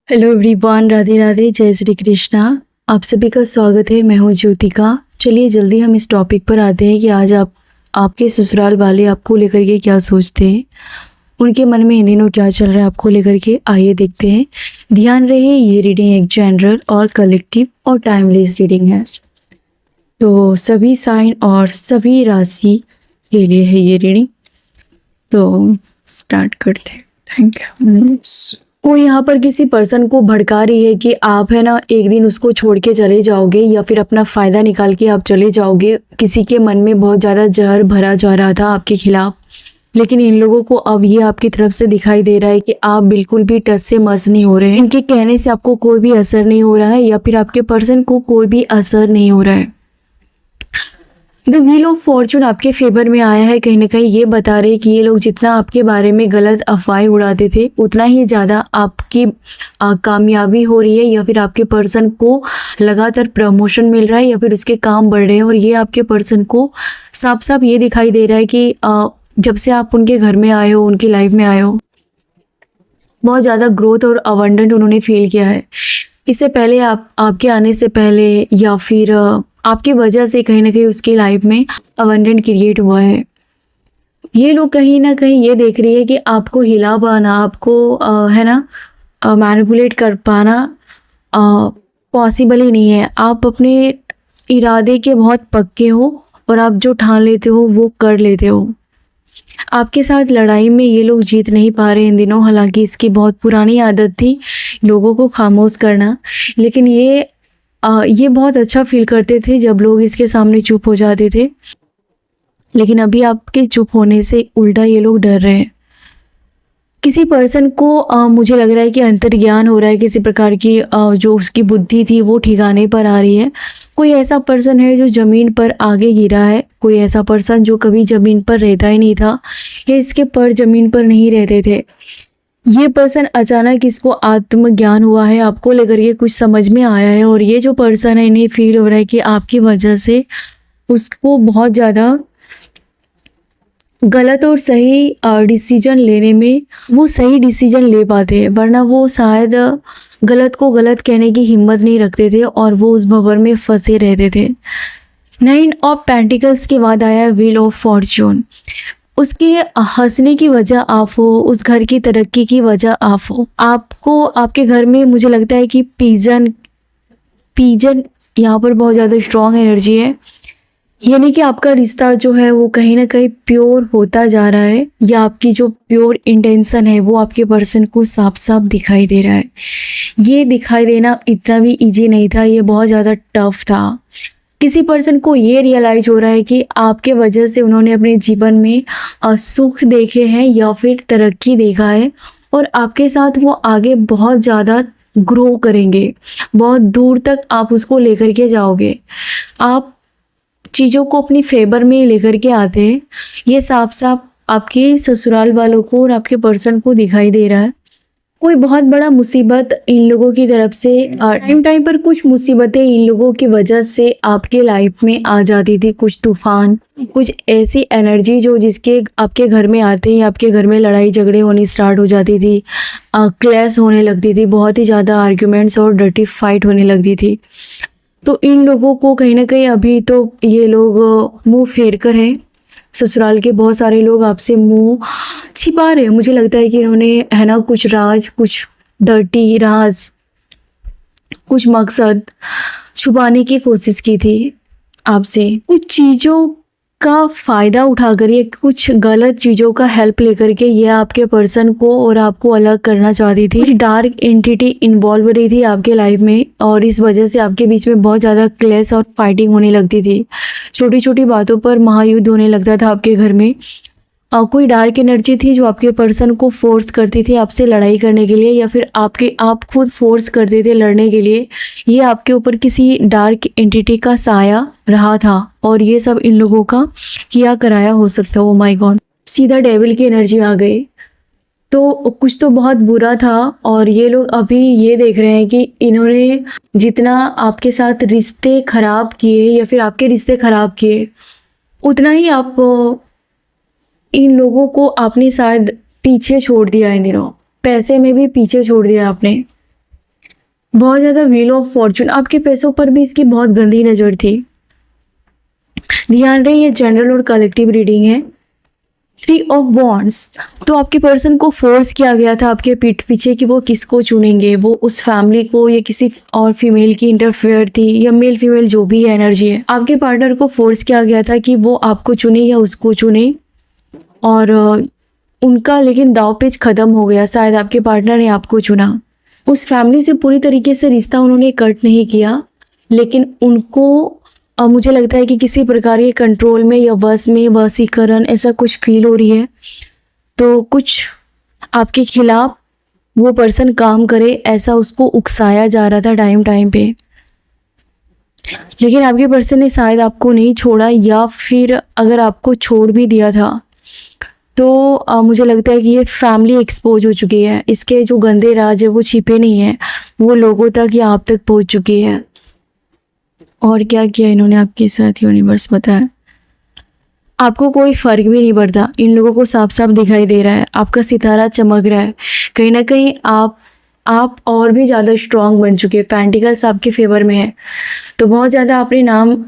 Hello everyone, Radhe Radhe, जय श्री कृष्णा। आप सभी का स्वागत है। मैं हूँ ज्योतिका। चलिए जल्दी हम इस टॉपिक पर आते हैं कि आज आपके ससुराल वाले आपको लेकर के क्या सोचते हैं, उनके मन में इन दिनों क्या चल रहा है आपको लेकर के। आइए देखते हैं। ध्यान रहे, ये रीडिंग एक जनरल और कलेक्टिव और टाइमलेस रीडिंग है, तो सभी साइन और सभी राशि के लिए है ये रीडिंग। तो स्टार्ट करते हैं। Thank you. कोई यहाँ पर किसी पर्सन को भड़का रही है कि आप है ना एक दिन उसको छोड़ के चले जाओगे या फिर अपना फ़ायदा निकाल के आप चले जाओगे। किसी के मन में बहुत ज़्यादा जहर भरा जा रहा था आपके खिलाफ, लेकिन इन लोगों को अब ये आपकी तरफ से दिखाई दे रहा है कि आप बिल्कुल भी टच से मस नहीं हो रहे हैं। इनके कहने से आपको कोई भी असर नहीं हो रहा है या फिर आपके पर्सन को कोई भी असर नहीं हो रहा है। द व्हील ऑफ फॉर्चून आपके फेवर में आया है। कहीं ना कहीं ये बता रहे कि ये लोग जितना आपके बारे में गलत अफवाहें उड़ाते थे, उतना ही ज़्यादा आपकी कामयाबी हो रही है या फिर आपके पर्सन को लगातार प्रमोशन मिल रहा है या फिर उसके काम बढ़ रहे हैं। और ये आपके पर्सन को साफ साफ ये दिखाई दे रहा है कि जब से आप उनके घर में आए हो, उनकी लाइफ में आए हो, बहुत ज़्यादा ग्रोथ और अबंडेंट उन्होंने फील किया है। इससे पहले आपके आने से पहले या फिर आपकी वजह से कहीं ना कहीं उसकी लाइफ में अबंडेंट क्रिएट हुआ है। ये लोग कहीं ना कहीं ये देख रही है कि आपको हिला पाना, आपको है ना मैनिपुलेट कर पाना पॉसिबल ही नहीं है। आप अपने इरादे के बहुत पक्के हो और आप जो ठान लेते हो वो कर लेते हो। आपके साथ लड़ाई में ये लोग जीत नहीं पा रहे इन दिनों। हालांकि इसकी बहुत पुरानी आदत थी लोगों को खामोश करना, लेकिन ये बहुत अच्छा फील करते थे जब लोग इसके सामने चुप हो जाते थे। लेकिन अभी आपके चुप होने से उल्टा ये लोग डर रहे हैं। किसी पर्सन को मुझे लग रहा है कि अंतर्ज्ञान हो रहा है किसी प्रकार की, जो उसकी बुद्धि थी वो ठिकाने पर आ रही है। कोई ऐसा पर्सन है जो ज़मीन पर आगे गिरा है, कोई ऐसा पर्सन जो कभी ज़मीन पर रहता ही नहीं था या इसके पर ज़मीन पर नहीं रहते थे। ये पर्सन अचानक इसको आत्मज्ञान हुआ है, आपको लेकर के कुछ समझ में आया है। और ये जो पर्सन है, इन्हें फील हो रहा है कि आपकी वजह से उसको बहुत ज़्यादा गलत और सही डिसीजन लेने में वो सही डिसीजन ले पाते हैं, वरना वो शायद गलत को गलत कहने की हिम्मत नहीं रखते थे और वो उस भंवर में फंसे रहते थे। 9 ऑफ पेंटिकल्स के बाद आया व्हील ऑफ फॉर्चून। उसके हंसने की वजह आप हो, उस घर की तरक्की की वजह आप हो। आपको आपके घर में मुझे लगता है कि पीजन यहाँ पर बहुत ज़्यादा स्ट्रॉन्ग एनर्जी है। यानी कि आपका रिश्ता जो है वो कहीं ना कहीं प्योर होता जा रहा है, या आपकी जो प्योर इंटेंशन है वो आपके पर्सन को साफ साफ दिखाई दे रहा है। ये दिखाई देना इतना भी इजी नहीं था, ये बहुत ज़्यादा टफ था। किसी पर्सन को ये रियलाइज हो रहा है कि आपके वजह से उन्होंने अपने जीवन में सुख देखे हैं या फिर तरक्की देखा है, और आपके साथ वो आगे बहुत ज़्यादा ग्रो करेंगे, बहुत दूर तक आप उसको लेकर के जाओगे। आप चीज़ों को अपनी फेवर में लेकर के आते हैं। ये साफ साफ आपके ससुराल वालों को और आपके पर्सन को दिखाई दे रहा है। कोई बहुत बड़ा मुसीबत इन लोगों की तरफ से टाइम पर कुछ मुसीबतें इन लोगों की वजह से आपके लाइफ में आ जाती थी। कुछ तूफान, कुछ ऐसी एनर्जी जो जिसके आपके घर में आते ही आपके घर में लड़ाई झगड़े होनी स्टार्ट हो जाती थी, क्लैश होने लगती थी, बहुत ही ज़्यादा आर्ग्यूमेंट्स और डर्टी फाइट होने लगती थी। तो इन लोगों को कहीं ना कहीं अभी तो ये लोग मुंह फेर कर हैं। ससुराल के बहुत सारे लोग आपसे मुंह छिपा रहे हैं। मुझे लगता है कि इन्होंने है ना कुछ राज, कुछ डर्टी राज, कुछ मकसद छुपाने की कोशिश की थी आपसे। कुछ चीज़ों का फ़ायदा उठाकर, ये कुछ गलत चीज़ों का हेल्प लेकर के ये आपके पर्सन को और आपको अलग करना चाहती थी। कुछ डार्क एंटिटी इन्वॉल्व हो रही थी आपके लाइफ में, और इस वजह से आपके बीच में बहुत ज़्यादा क्लेश और फाइटिंग होने लगती थी। छोटी छोटी बातों पर महायुद्ध होने लगता था आपके घर में। कोई डार्क एनर्जी थी जो आपके पर्सन को फोर्स करती थी आपसे लड़ाई करने के लिए, या फिर आप खुद फोर्स करते थे लड़ने के लिए। ये आपके ऊपर किसी डार्क एंटिटी का साया रहा था, और ये सब इन लोगों का किया कराया हो सकता है। ओ माय गॉड, सीधा डेविल की एनर्जी आ गई। तो कुछ तो बहुत बुरा था, और ये लोग अभी ये देख रहे हैं कि इन्होंने जितना आपके साथ रिश्ते खराब किए या फिर आपके रिश्ते खराब किए, उतना ही आप इन लोगों को आपने शायद पीछे छोड़ दिया इन दिनों। पैसे में भी पीछे छोड़ दिया आपने। बहुत ज़्यादा व्हील ऑफ फॉर्चून, आपके पैसों पर भी इसकी बहुत गंदी नज़र थी। ध्यान रहे ये जनरल और कलेक्टिव रीडिंग है। 3 ऑफ वॉन्ड्स, तो आपके पर्सन को फोर्स किया गया था आपके पीठ पीछे कि वो किसको चुनेंगे, वो उस फैमिली को या किसी और फीमेल की इंटरफेयर थी, या मेल फीमेल जो भी है एनर्जी है, आपके पार्टनर को फोर्स किया गया था कि वो आपको चुने या उसको चुने। और उनका लेकिन दाव पेच ख़त्म हो गया, शायद आपके पार्टनर ने आपको चुना। उस फैमिली से पूरी तरीके से रिश्ता उन्होंने कट नहीं किया, लेकिन उनको मुझे लगता है कि किसी प्रकार के कंट्रोल में या वश में, वशीकरण ऐसा कुछ फील हो रही है। तो कुछ आपके खिलाफ वो पर्सन काम करे ऐसा उसको उकसाया जा रहा था टाइम पे, लेकिन आपके पर्सन ने शायद आपको नहीं छोड़ा, या फिर अगर आपको छोड़ भी दिया था तो मुझे लगता है कि ये फैमिली एक्सपोज हो चुकी है, इसके जो गंदे राज है वो छिपे नहीं हैं, वो लोगों तक या आप तक पहुंच चुकी है। और क्या किया इन्होंने आपके साथ, यूनिवर्स बताया। आपको कोई फ़र्क भी नहीं पड़ता, इन लोगों को साफ साफ दिखाई दे रहा है, आपका सितारा चमक रहा है, कहीं ना कहीं आप और भी ज़्यादा स्ट्रांग बन चुके हैं। पेंटिकल्स आपके फेवर में है, तो बहुत ज़्यादा आपने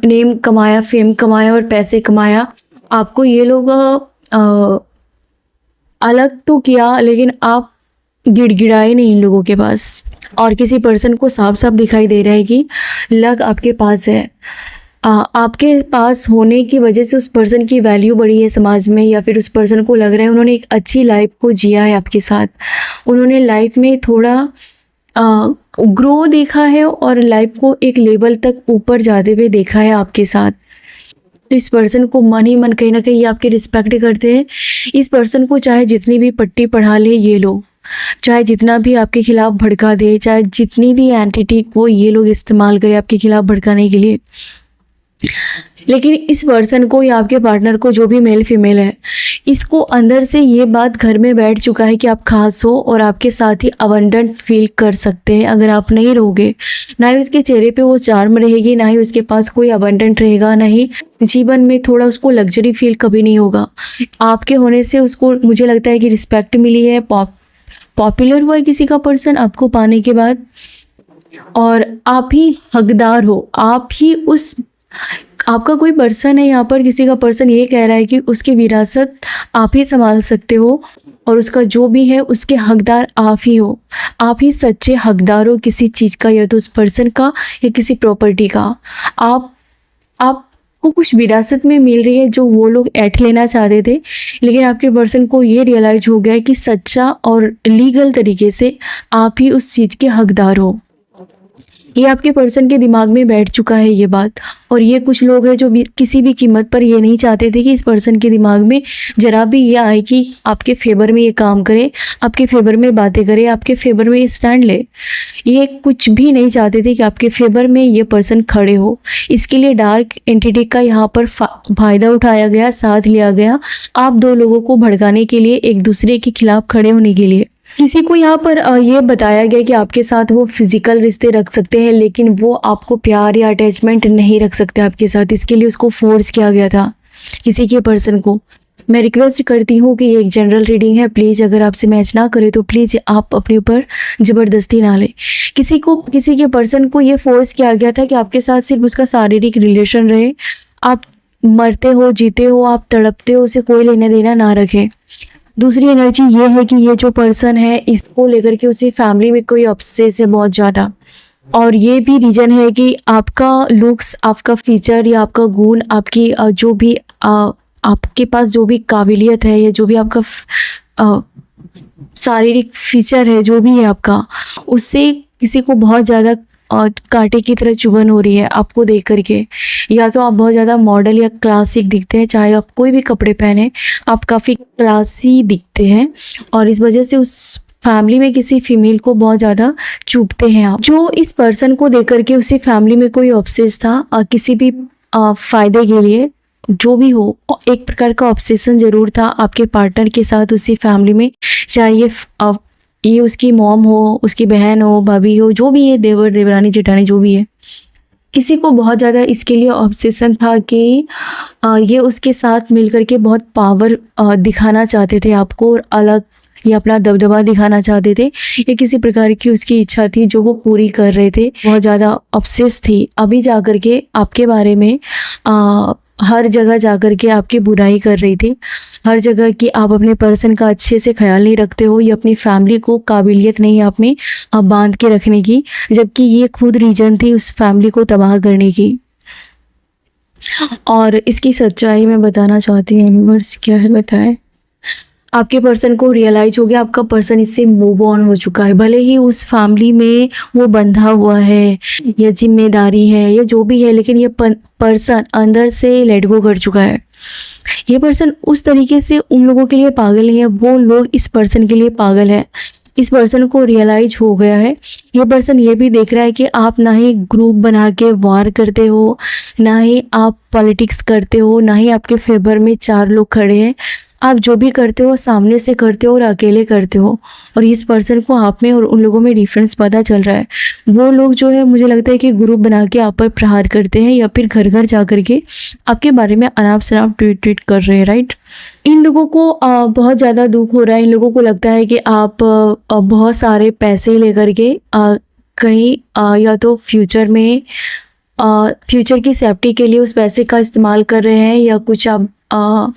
नेम कमाया, फेम कमाया और पैसे कमाया। आपको ये लोग अलग तो किया, लेकिन आप गिड़गिड़ाए नहीं इन लोगों के पास। और किसी पर्सन को साफ साफ दिखाई दे रहा है कि लक आपके पास है, आपके पास होने की वजह से उस पर्सन की वैल्यू बढ़ी है समाज में, या फिर उस पर्सन को लग रहा है उन्होंने एक अच्छी लाइफ को जिया है आपके साथ, उन्होंने लाइफ में थोड़ा ग्रो देखा है और लाइफ को एक लेवल तक ऊपर जाते हुए देखा है आपके साथ। तो इस पर्सन को मन ही मन कहीं ना कहीं आपकी रिस्पेक्ट करते हैं। इस पर्सन को चाहे जितनी भी पट्टी पढ़ा ले ये लोग, चाहे जितना भी आपके खिलाफ भड़का दे, चाहे जितनी भी एंटिटी को ये लोग इस्तेमाल करें आपके खिलाफ भड़काने के लिए, लेकिन इस पर्सन को या आपके पार्टनर को, जो भी मेल फीमेल है, इसको अंदर से ये बात घर में बैठ चुका है कि आप खास हो और आपके साथ ही अबंडेंट फील कर सकते हैं। अगर आप नहीं रहोगे, ना ही उसके चेहरे पे वो चार्म रहेगी, ना ही उसके पास कोई अबंडेंट रहेगा, ना ही जीवन में थोड़ा उसको लग्जरी फील कभी नहीं होगा। आपके होने से उसको, मुझे लगता है कि रिस्पेक्ट मिली है, पॉपुलर हुआ है किसी का पर्सन आपको पाने के बाद, और आप ही हकदार हो, आप ही आपका कोई पर्सन है यहाँ पर, किसी का पर्सन ये कह रहा है कि उसकी विरासत आप ही संभाल सकते हो और उसका जो भी है उसके हकदार आप ही हो, आप ही सच्चे हकदार हो किसी चीज़ का, या तो उस पर्सन का या किसी प्रॉपर्टी का। आपको कुछ विरासत में मिल रही है जो वो लोग ऐठ लेना चाहते थे, लेकिन आपके पर्सन को ये रियलाइज हो गया है कि सच्चा और लीगल तरीके से आप ही उस चीज़ के हकदार हो। ये आपके पर्सन के दिमाग में बैठ चुका है ये बात। और ये कुछ लोग हैं जो किसी भी कीमत पर ये नहीं चाहते थे कि इस पर्सन के दिमाग में जरा भी ये आए कि आपके फेवर में ये काम करे, आपके फेवर में बातें करे, आपके फेवर में ये स्टैंड ले। ये कुछ भी नहीं चाहते थे कि आपके फेवर में ये पर्सन खड़े हो। इसके लिए डार्क एंटिटी का यहाँ पर फायदा उठाया गया, साथ लिया गया, आप दो लोगों को भड़काने के लिए, एक दूसरे के खिलाफ खड़े होने के लिए। किसी को यहाँ पर ये बताया गया कि आपके साथ वो फिजिकल रिश्ते रख सकते हैं, लेकिन वो आपको प्यार या अटैचमेंट नहीं रख सकते आपके साथ। इसके लिए उसको फोर्स किया गया था किसी के पर्सन को। मैं रिक्वेस्ट करती हूँ कि ये एक जनरल रीडिंग है, प्लीज़ अगर आपसे मैच ना करे तो प्लीज़ आप अपने ऊपर ज़बरदस्ती ना लें। किसी के पर्सन को ये फोर्स किया गया था कि आपके साथ सिर्फ उसका शारीरिक रिलेशन रहे, आप मरते हो जीते हो, आप तड़पते हो, उसे कोई लेना देना ना रखे। दूसरी एनर्जी ये है कि ये जो पर्सन है इसको लेकर के उसी फैमिली में कोई ऑब्सेस है बहुत ज़्यादा, और ये भी रीज़न है कि आपका लुक्स, आपका फीचर या आपका गुण, आपकी जो भी आपके पास जो भी काबिलियत है या जो भी आपका शारीरिक फीचर है जो भी है आपका, उससे किसी को बहुत ज़्यादा कांटे की तरह चुभन हो रही है आपको देख करके। या तो आप बहुत ज़्यादा मॉडल या क्लासिक दिखते हैं, चाहे आप कोई भी कपड़े पहने आप काफ़ी क्लासी दिखते हैं, और इस वजह से उस फैमिली में किसी फीमेल को बहुत ज़्यादा चुभते हैं आप। जो इस पर्सन को देख करके उसी फैमिली में कोई ऑब्सेस था किसी भी फ़ायदे के लिए, जो भी हो, एक प्रकार का ऑब्सेशन ज़रूर था आपके पार्टनर के साथ उसी फैमिली में, चाहे ये उसकी मॉम हो, उसकी बहन हो, भाभी हो, जो भी है, देवर देवरानी जेठानी जो भी है, किसी को बहुत ज़्यादा इसके लिए ऑब्सेशन था कि ये उसके साथ मिलकर के बहुत पावर दिखाना चाहते थे आपको, और अलग या अपना दबदबा दिखाना चाहते थे, या किसी प्रकार की उसकी इच्छा थी जो वो पूरी कर रहे थे। बहुत ज़्यादा ऑब्सेस थी। अभी जा कर के आपके बारे में हर जगह जा कर के आपकी बुराई कर रही थी, हर जगह कि आप अपने पर्सन का अच्छे से ख्याल नहीं रखते हो, या अपनी फैमिली को काबिलियत नहीं है आप में बांध के रखने की, जबकि ये खुद रीजन थी उस फैमिली को तबाह करने की। और इसकी सच्चाई मैं बताना चाहती हूँ, यूनिवर्स क्या है बताए। आपके पर्सन को रियलाइज हो गया आपका पर्सन इससे मूव ऑन हो चुका है। भले ही उस फैमिली में वो बंधा हुआ है या जिम्मेदारी है या जो भी है, लेकिन ये पर्सन अंदर से लेट गो कर चुका है। ये पर्सन उस तरीके से उन लोगों के लिए पागल नहीं है, वो लोग इस पर्सन के लिए पागल है। इस पर्सन को रियलाइज हो गया है। ये पर्सन ये भी देख रहा है कि आप ना ही ग्रुप बना के वार करते हो, ना ही आप पॉलिटिक्स करते हो, ना ही आपके फेवर में 4 लोग खड़े हैं। आप जो भी करते हो सामने से करते हो और अकेले करते हो। और इस पर्सन को आप में और उन लोगों में डिफरेंस पता चल रहा है। वो लोग जो है मुझे लगता है कि ग्रुप बना के आप पर प्रहार करते हैं, या फिर घर घर जा कर के आपके बारे में अनाप शनाप ट्वीट कर रहे हैं, राइट। इन लोगों को बहुत ज़्यादा दुख हो रहा है। इन लोगों को लगता है कि आप बहुत सारे पैसे लेकर के कहीं या तो फ्यूचर में फ्यूचर की सेफ्टी के लिए उस पैसे का इस्तेमाल कर रहे हैं, या कुछ आप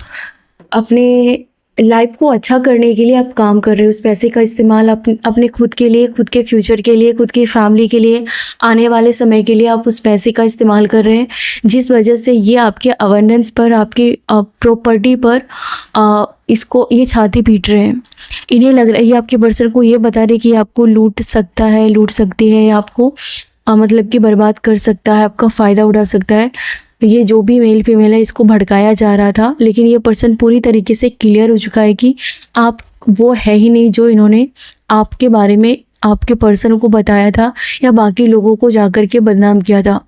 अपने लाइफ को अच्छा करने के लिए आप काम कर रहे हो। उस पैसे का इस्तेमाल अपने खुद के लिए, खुद के फ्यूचर के लिए, खुद की फैमिली के लिए, आने वाले समय के लिए आप उस पैसे का इस्तेमाल कर रहे हैं, जिस वजह से ये आपके अवेंडेंस पर, आपकी प्रॉपर्टी पर ये छाती पीट रहे हैं। इन्हें लग रहा है, ये आपके पर्सन को ये बता रहे कि आपको लूट सकता है, लूट सकती है, या आपको मतलब कि बर्बाद कर सकता है, आपका फ़ायदा उठा सकता है। ये जो भी मेल फीमेल है इसको भड़काया जा रहा था, लेकिन ये पर्सन पूरी तरीके से क्लियर हो चुका है कि आप वो है ही नहीं जो इन्होंने आपके बारे में आपके पर्सन को बताया था या बाकी लोगों को जाकर के बदनाम किया था।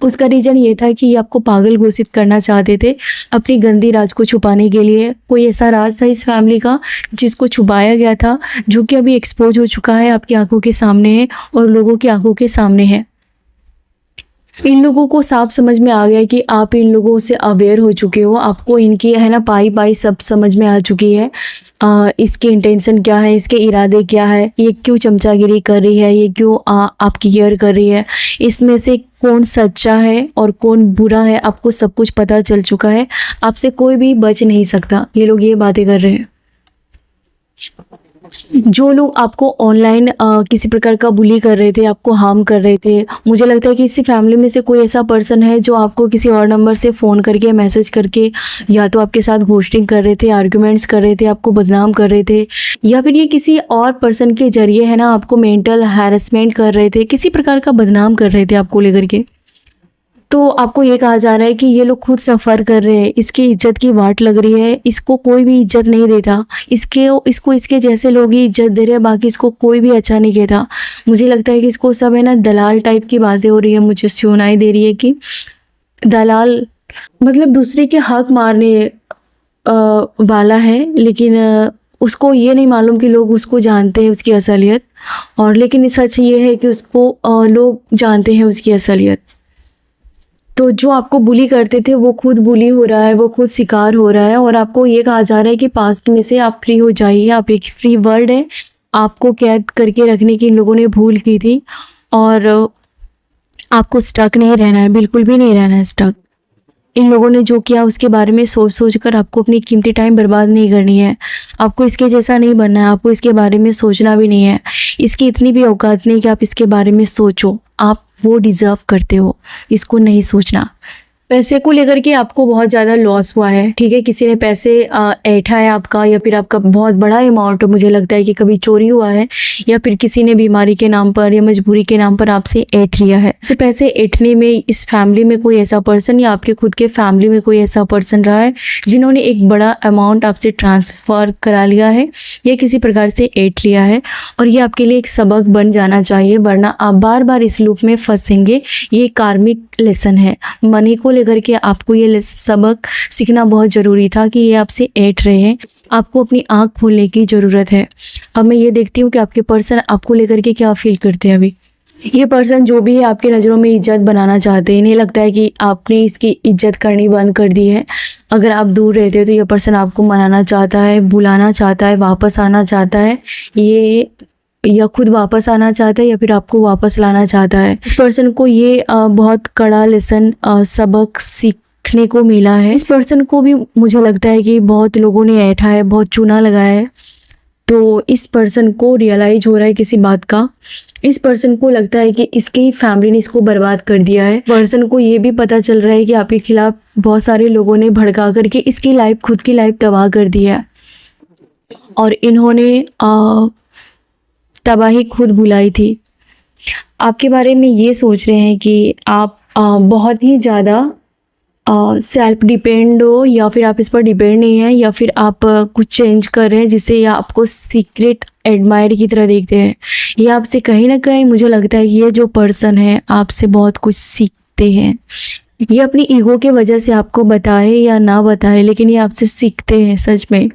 उसका रीज़न ये था कि ये आपको पागल घोषित करना चाहते थे अपनी गंदी राज को छुपाने के लिए। कोई ऐसा राज था इस फैमिली का जिसको छुपाया गया था, जो कि अभी एक्सपोज हो चुका है, आपकी आंखों के सामने है और लोगों की आंखों के सामने है। इन लोगों को साफ समझ में आ गया कि आप इन लोगों से अवेयर हो चुके हो, आपको इनकी है ना पाई सब समझ में आ चुकी है। इसकी इंटेंशन क्या है, इसके इरादे क्या है, ये क्यों चमचागिरी कर रही है, ये क्यों आपकी केयर कर रही है, इसमें से कौन सच्चा है और कौन बुरा है, आपको सब कुछ पता चल चुका है। आपसे कोई भी बच नहीं सकता। ये लोग ये बातें कर रहे हैं। जो लोग आपको ऑनलाइन किसी प्रकार का बुली कर रहे थे, आपको हार्म कर रहे थे, मुझे लगता है कि इसी फैमिली में से कोई ऐसा पर्सन है जो आपको किसी और नंबर से फ़ोन करके, मैसेज करके, या तो आपके साथ घोस्टिंग कर रहे थे, आर्ग्यूमेंट्स कर रहे थे, आपको बदनाम कर रहे थे, या फिर ये किसी और पर्सन के जरिए है ना आपको मेंटल हैरेसमेंट कर रहे थे, किसी प्रकार का बदनाम कर रहे थे आपको लेकर के। तो आपको ये कहा जा रहा है कि ये लोग खुद सफ़र कर रहे हैं, इसकी इज्जत की वाट लग रही है, इसको कोई भी इज्जत नहीं देता, इसको इसके जैसे लोग ही इज्जत दे रहे हैं, बाकी इसको कोई भी अच्छा नहीं कहता। मुझे लगता है कि इसको सब है ना दलाल टाइप की बातें हो रही है, मुझे सुनाई दे रही है कि दलाल मतलब दूसरे के हक मारने वाला है, लेकिन उसको ये नहीं मालूम कि लोग उसको जानते हैं उसकी असलियत, और लेकिन सच ये है कि उसको लोग जानते हैं उसकी असलियत। तो जो आपको बुली करते थे वो खुद बुली हो रहा है, वो खुद शिकार हो रहा है, और आपको ये कहा जा रहा है कि पास्ट में से आप फ्री हो जाइए। आप एक फ्री वर्ड है, आपको कैद करके रखने की इन लोगों ने भूल की थी, और आपको स्टक नहीं रहना है, बिल्कुल भी नहीं रहना है स्टक। इन लोगों ने जो किया उसके बारे में सोच कर आपको अपनी कीमती टाइम बर्बाद नहीं करनी है। आपको इसके जैसा नहीं बनना है, आपको इसके बारे में सोचना भी नहीं है। इसकी इतनी भी औकात नहीं कि आप इसके बारे में सोचो। आप वो डिज़र्व करते हो, इसको नहीं सोचना। पैसे को लेकर के आपको बहुत ज़्यादा लॉस हुआ है, ठीक है। किसी ने पैसे ऐंठा है आपका, या फिर आपका बहुत बड़ा अमाउंट मुझे लगता है कि कभी चोरी हुआ है, या फिर किसी ने बीमारी के नाम पर या मजबूरी के नाम पर आपसे ऐंठ लिया है। से पैसे ऐंठने में इस फैमिली में कोई ऐसा पर्सन या आपके खुद के फैमिली में कोई ऐसा पर्सन रहा है जिन्होंने एक बड़ा अमाउंट आपसे ट्रांसफ़र करा लिया है या किसी प्रकार से ऐंठ लिया है, और ये आपके लिए एक सबक बन जाना चाहिए, वरना आप बार बार इस लूप में फंसेंगे। ये कार्मिक लेसन है। मनी को लेकर के आपको ये सबक सीखना बहुत ज़रूरी था कि ये आपसे ऐंठ रहे हैं, आपको अपनी आँख खोलने की ज़रूरत है। अब मैं ये देखती हूँ कि आपके पर्सन आपको लेकर के क्या फील करते हैं अभी। ये पर्सन जो भी है आपकी नज़रों में इज्जत बनाना चाहते हैं। इन्हें लगता है कि आपने इसकी इज्जत करनी बंद कर दी है। अगर आप दूर रहते हो तो ये पर्सन आपको मनाना चाहता है, बुलाना चाहता है, वापस आना चाहता है। ये या खुद वापस आना चाहता है या फिर आपको वापस लाना चाहता है। इस पर्सन को ये बहुत कड़ा लेसन सबक सीखने को मिला है। इस पर्सन को भी मुझे लगता है कि बहुत लोगों ने ऐठा है, बहुत चूना लगाया है, तो इस पर्सन को रियलाइज हो रहा है किसी बात का। इस पर्सन को लगता है कि इसकी फैमिली ने इसको बर्बाद कर दिया है। पर्सन को ये भी पता चल रहा है कि आपके खिलाफ बहुत सारे लोगों ने भड़का करके इसकी लाइफ, खुद की लाइफ तबाह कर दी है और इन्होंने तबाही खुद बुलाई थी। आपके बारे में ये सोच रहे हैं कि आप बहुत ही ज़्यादा सेल्फ डिपेंड हो, या फिर आप इस पर डिपेंड नहीं हैं, या फिर आप कुछ चेंज कर रहे हैं जिससे ये आपको सीक्रेट एडमायर की तरह देखते हैं। ये आपसे कहीं ना कहीं मुझे लगता है कि ये जो पर्सन है आपसे बहुत कुछ सीखते हैं। ये अपनी ईगो के वजह से आपको बताए या ना बताए, लेकिन ये आपसे सीखते हैं। सच में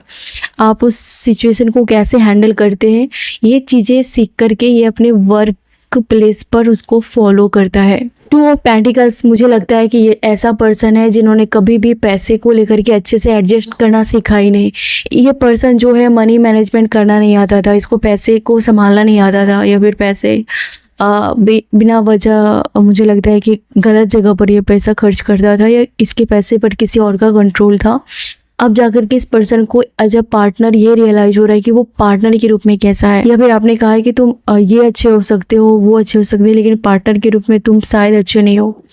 आप उस सिचुएशन को कैसे हैंडल करते हैं, ये चीज़ें सीख करके ये अपने वर्क प्लेस पर उसको फॉलो करता है। तो पेंटिकल्स, मुझे लगता है कि ये ऐसा पर्सन है जिन्होंने कभी भी पैसे को लेकर के अच्छे से एडजस्ट करना सीखा ही नहीं। ये पर्सन जो है मनी मैनेजमेंट करना नहीं आता था, इसको पैसे को संभालना नहीं आता था, या फिर पैसे बिना वजह मुझे लगता है कि गलत जगह पर ये पैसा खर्च करता था, या इसके पैसे पर किसी और का कंट्रोल था। अब जाकर के इस पर्सन को एज अ पार्टनर ये रियलाइज हो रहा है कि वो पार्टनर के रूप में कैसा है। या फिर आपने कहा है कि तुम ये अच्छे हो सकते हो, वो अच्छे हो सकते हैं, लेकिन पार्टनर के रूप में तुम शायद अच्छे नहीं हो।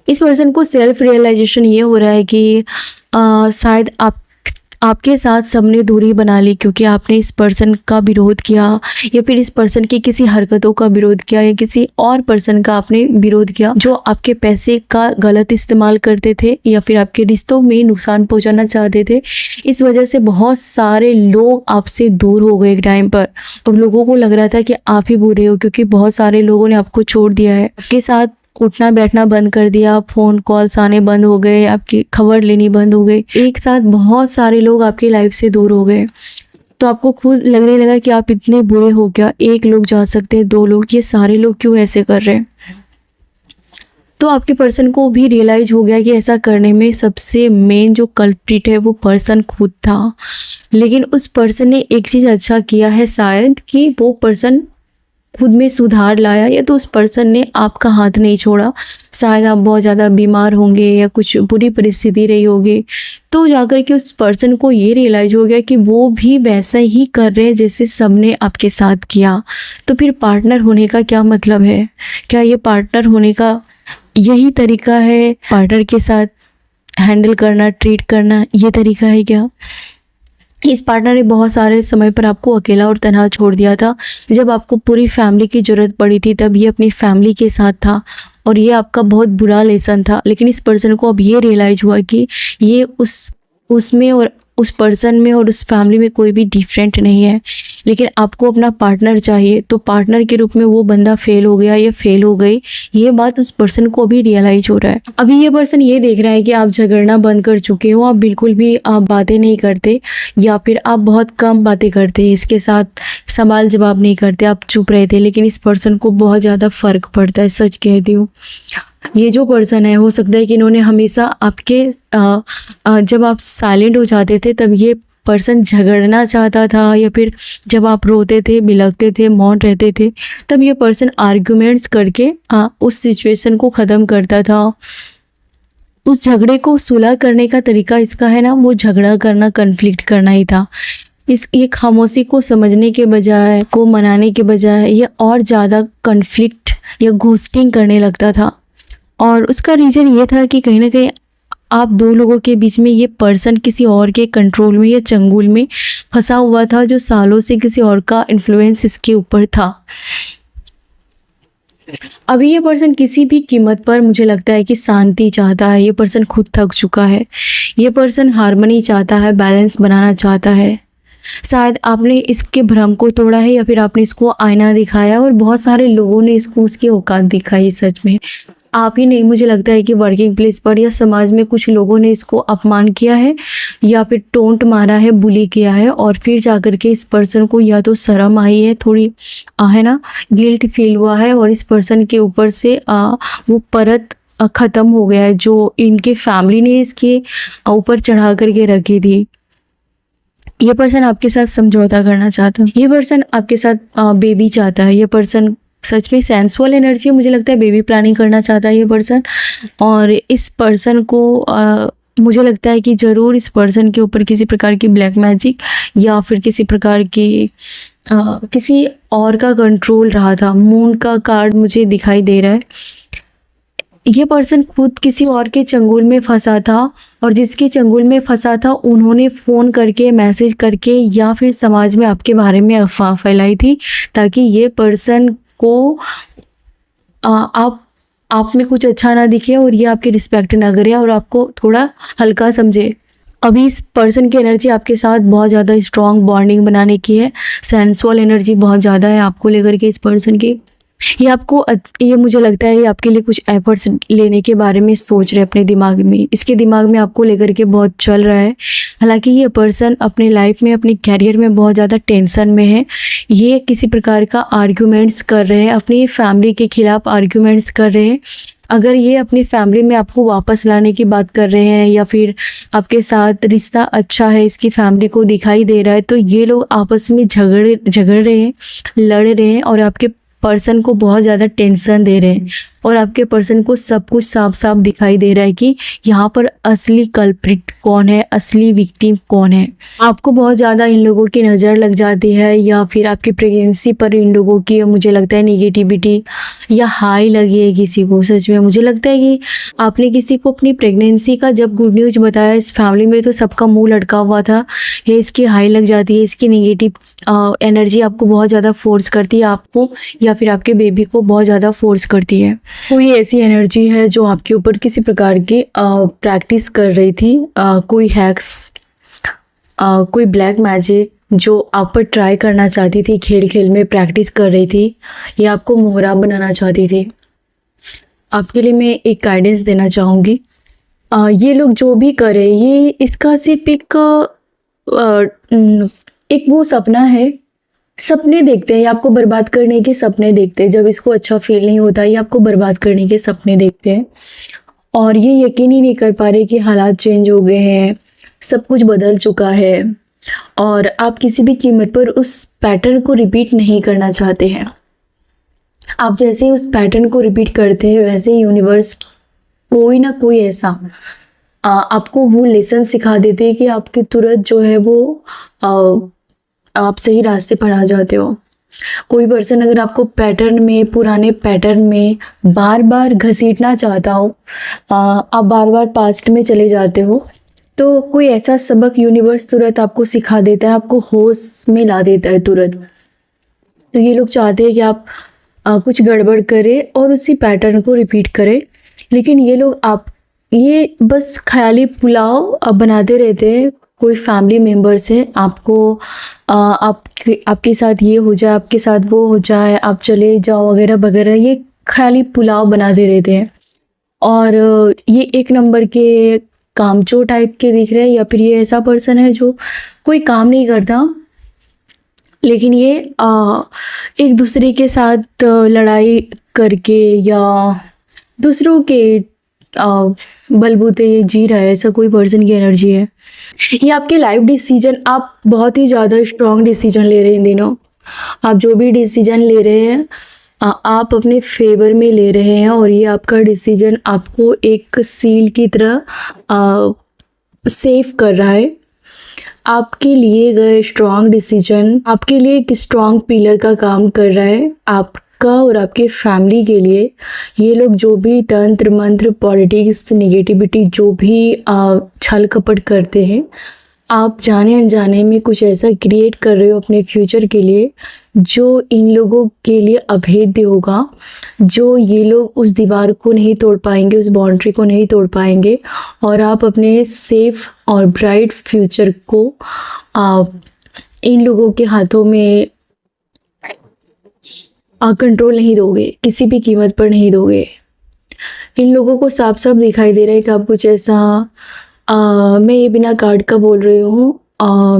इस पर्सन को सेल्फ रियलाइजेशन ये हो रहा है कि शायद आपके साथ सबने दूरी बना ली क्योंकि आपने इस पर्सन का विरोध किया, या फिर इस पर्सन की किसी हरकतों का विरोध किया, या किसी और पर्सन का आपने विरोध किया जो आपके पैसे का गलत इस्तेमाल करते थे या फिर आपके रिश्तों में नुकसान पहुंचाना चाहते थे। इस वजह से बहुत सारे लोग आपसे दूर हो गए एक टाइम पर, और लोगों को लग रहा था कि आप ही बुरे हो क्योंकि बहुत सारे लोगों ने आपको छोड़ दिया है, आपके साथ उठना बैठना बंद कर दिया, फ़ोन कॉल्स आने बंद हो गए, आपकी खबर लेनी बंद हो गई। एक साथ बहुत सारे लोग आपकी लाइफ से दूर हो गए, तो आपको खुद लगने लगा कि आप इतने बुरे हो क्या, एक लोग जा सकते हैं, दो लोग, ये सारे लोग क्यों ऐसे कर रहे हैं। तो आपके पर्सन को भी रियलाइज हो गया कि ऐसा करने में सबसे मेन जो कल्प्रिट है वो पर्सन खुद था। लेकिन उस पर्सन ने एक चीज़ अच्छा किया है शायद, कि वो पर्सन खुद में सुधार लाया, या तो उस पर्सन ने आपका हाथ नहीं छोड़ा। शायद आप बहुत ज़्यादा बीमार होंगे या कुछ बुरी परिस्थिति रही होगी, तो जाकर के उस पर्सन को ये रियलाइज हो गया कि वो भी वैसा ही कर रहे हैं जैसे सबने आपके साथ किया। तो फिर पार्टनर होने का क्या मतलब है? क्या ये पार्टनर होने का यही तरीका है? पार्टनर के साथ हैंडल करना, ट्रीट करना, ये तरीका है क्या? इस पार्टनर ने बहुत सारे समय पर आपको अकेला और तन्हा छोड़ दिया था। जब आपको पूरी फैमिली की ज़रूरत पड़ी थी तब ये अपनी फैमिली के साथ था, और ये आपका बहुत बुरा लेसन था। लेकिन इस पर्सन को अब ये रियलाइज़ हुआ कि ये उसमें और उस पर्सन में और उस फैमिली में कोई भी डिफरेंट नहीं है। लेकिन आपको अपना पार्टनर चाहिए, तो पार्टनर के रूप में वो बंदा फेल हो गया या फेल हो गई, ये बात उस पर्सन को भी रियलाइज हो रहा है। अभी ये पर्सन ये देख रहा है कि आप झगड़ना बंद कर चुके हो, आप बिल्कुल भी आप बातें नहीं करते, या फिर आप बहुत कम बातें करते हैं, इसके साथ सवाल जवाब नहीं करते, आप चुप रहते। लेकिन इस पर्सन को बहुत ज़्यादा फ़र्क पड़ता है, सच कहती हूँ। ये जो पर्सन है, हो सकता है कि इन्होंने हमेशा आपके जब आप साइलेंट हो जाते थे तब ये पर्सन झगड़ना चाहता था, या फिर जब आप रोते थे, बिलखते थे, मौन रहते थे, तब ये पर्सन आर्ग्यूमेंट्स करके उस सिचुएशन को ख़त्म करता था। उस झगड़े को सुलह करने का तरीका इसका है ना, वो झगड़ा करना, कन्फ्लिक्ट करना ही था। ये खामोशी को समझने के बजाय, को मनाने के बजाय ये और ज़्यादा कन्फ्लिक्ट या घोस्टिंग करने लगता था। और उसका रीज़न ये था कि कहीं ना कहीं आप दो लोगों के बीच में ये पर्सन किसी और के कंट्रोल में या चंगुल में फंसा हुआ था, जो सालों से किसी और का इन्फ्लुएंस इसके ऊपर था। अभी ये पर्सन किसी भी कीमत पर, मुझे लगता है कि शांति चाहता है। ये पर्सन खुद थक चुका है। ये पर्सन हार्मनी चाहता है, बैलेंस बनाना चाहता है। शायद आपने इसके भ्रम को तोड़ा है, या फिर आपने इसको आईना दिखाया, और बहुत सारे लोगों ने इसको उसकी औकात दिखाई। सच में आप ही नहीं, मुझे लगता है कि वर्किंग प्लेस पर या समाज में कुछ लोगों ने इसको अपमान किया है या फिर टोंट मारा है, बुली किया है, और फिर जाकर के इस पर्सन को या तो शर्म आई है, थोड़ी है ना, गिल्ट फील हुआ है, और इस पर्सन के ऊपर से वो परत ख़त्म हो गया है जो इनके फैमिली ने इसके ऊपर चढ़ा करके रखी थी। ये पर्सन आपके साथ समझौता करना चाहता है, ये पर्सन आपके साथ बेबी चाहता है, ये पर्सन सच में सेंसुअल एनर्जी है, मुझे लगता है बेबी प्लानिंग करना चाहता है ये पर्सन। और इस पर्सन को मुझे लगता है कि ज़रूर इस पर्सन के ऊपर किसी प्रकार की ब्लैक मैजिक या फिर किसी प्रकार की किसी और का कंट्रोल रहा था। मून का कार्ड मुझे दिखाई दे रहा है। ये पर्सन खुद किसी और के चंगुल में फंसा था, और जिसके चंगुल में फंसा था उन्होंने फ़ोन करके, मैसेज करके या फिर समाज में आपके बारे में अफवाह फैलाई थी, ताकि ये पर्सन को आप में कुछ अच्छा ना दिखे और ये आपकी रिस्पेक्ट ना करे और आपको थोड़ा हल्का समझे। अभी इस पर्सन की एनर्जी आपके साथ बहुत ज़्यादा स्ट्रॉन्ग बॉन्डिंग बनाने की है, सेंसुअल एनर्जी बहुत ज़्यादा है आपको लेकर के इस पर्सन की। ये मुझे लगता है ये आपके लिए कुछ एफर्ट्स लेने के बारे में सोच रहे हैं अपने दिमाग में, इसके दिमाग में आपको लेकर के बहुत चल रहा है। हालांकि ये पर्सन अपने लाइफ में, अपने कैरियर में बहुत ज़्यादा टेंशन में है। ये किसी प्रकार का आर्ग्यूमेंट्स कर रहे हैं, अपनी फैमिली के खिलाफ आर्ग्यूमेंट्स कर रहे हैं। अगर ये अपनी फैमिली में आपको वापस लाने की बात कर रहे हैं या फिर आपके साथ रिश्ता अच्छा है, इसकी फैमिली को दिखाई दे रहा है, तो ये लोग आपस में झगड़ रहे हैं, लड़ रहे हैं, और आपके पर्सन को बहुत ज़्यादा टेंशन दे रहे हैं, और आपके पर्सन को सब कुछ साफ साफ दिखाई दे रहा है कि यहाँ पर असली कल्प्रिट कौन है, असली विक्टिम कौन है। आपको बहुत ज़्यादा इन लोगों की नज़र लग जाती है, या फिर आपकी प्रेगनेंसी पर इन लोगों की मुझे लगता है नेगेटिविटी या हाई लगी है किसी को। सच में मुझे लगता है कि आपने किसी को अपनी प्रेगनेंसी का जब गुड न्यूज़ बताया इस फैमिली में, तो सबका मुँह लटका हुआ था। ये इसकी हाई लग जाती है, इसकी नेगेटिव एनर्जी आपको बहुत ज़्यादा फोर्स करती है, आपको या फिर आपके बेबी को बहुत ज़्यादा फोर्स करती है। कोई ऐसी एनर्जी है जो आपके ऊपर किसी प्रकार की प्रैक्टिस कर रही थी, कोई हैक्स, कोई ब्लैक मैजिक जो आप पर ट्राई करना चाहती थी, खेल खेल में प्रैक्टिस कर रही थी, या आपको मोहरा बनाना चाहती थी। आपके लिए मैं एक गाइडेंस देना चाहूँगी। ये लोग जो भी करें, ये इसका सिर्फ एक वो सपना है, सपने देखते हैं, ये आपको बर्बाद करने के सपने देखते हैं। जब इसको अच्छा फील नहीं होता, ये आपको बर्बाद करने के सपने देखते हैं, और ये यकीन ही नहीं कर पा रहे कि हालात चेंज हो गए हैं, सब कुछ बदल चुका है, और आप किसी भी कीमत पर उस पैटर्न को रिपीट नहीं करना चाहते हैं। आप जैसे ही उस पैटर्न को रिपीट करते हैं, वैसे ही यूनिवर्स कोई ना कोई ऐसा आपको वो लेसन सिखा देते हैं कि आपके तुरंत जो है वो आप सही रास्ते पर आ जाते हो। कोई पर्सन अगर आपको पैटर्न में, पुराने पैटर्न में बार बार घसीटना चाहता हो, आप बार बार पास्ट में चले जाते हो, तो कोई ऐसा सबक यूनिवर्स तुरंत आपको सिखा देता है, आपको होश में ला देता है तुरंत। तो ये लोग चाहते हैं कि आप कुछ गड़बड़ करें और उसी पैटर्न को रिपीट करें, लेकिन ये लोग ये बस ख्याली पुलाव बनाते रहते हैं। कोई फैमिली मेम्बर्स है, आपको आपके साथ ये हो जाए, आपके साथ वो हो जाए, आप चले जाओ वगैरह वगैरह, ये खाली पुलाव बनाते रहते हैं। और ये एक नंबर के कामचोर टाइप के दिख रहे हैं, या फिर ये ऐसा पर्सन है जो कोई काम नहीं करता, लेकिन ये एक दूसरे के साथ लड़ाई करके या दूसरों के बलबूते ये जी रहा है, ऐसा कोई पर्सन की एनर्जी है। ये आपके लाइफ डिसीजन, आप बहुत ही ज़्यादा स्ट्रॉन्ग डिसीजन ले रहे हैं इन दिनों। आप जो भी डिसीजन ले रहे हैं आप अपने फेवर में ले रहे हैं, और ये आपका डिसीजन आपको एक सील की तरह सेफ कर रहा है। आपके लिए गए स्ट्रॉन्ग डिसीजन आपके लिए एक स्ट्रॉन्ग पिलर का काम कर रहा है, आपका और आपके फैमिली के लिए। ये लोग जो भी तंत्र मंत्र, पॉलिटिक्स, नेगेटिविटी, जो भी छल कपट करते हैं, आप जाने अनजाने में कुछ ऐसा क्रिएट कर रहे हो अपने फ्यूचर के लिए जो इन लोगों के लिए अभेद्य होगा, जो ये लोग उस दीवार को नहीं तोड़ पाएंगे, उस बाउंड्री को नहीं तोड़ पाएंगे, और आप अपने सेफ और ब्राइट फ्यूचर को इन लोगों के हाथों में कंट्रोल नहीं दोगे, किसी भी कीमत पर नहीं दोगे। इन लोगों को साफ साफ दिखाई दे रहा है कि आप कुछ ऐसा मैं ये बिना कार्ड का बोल रही हूँ,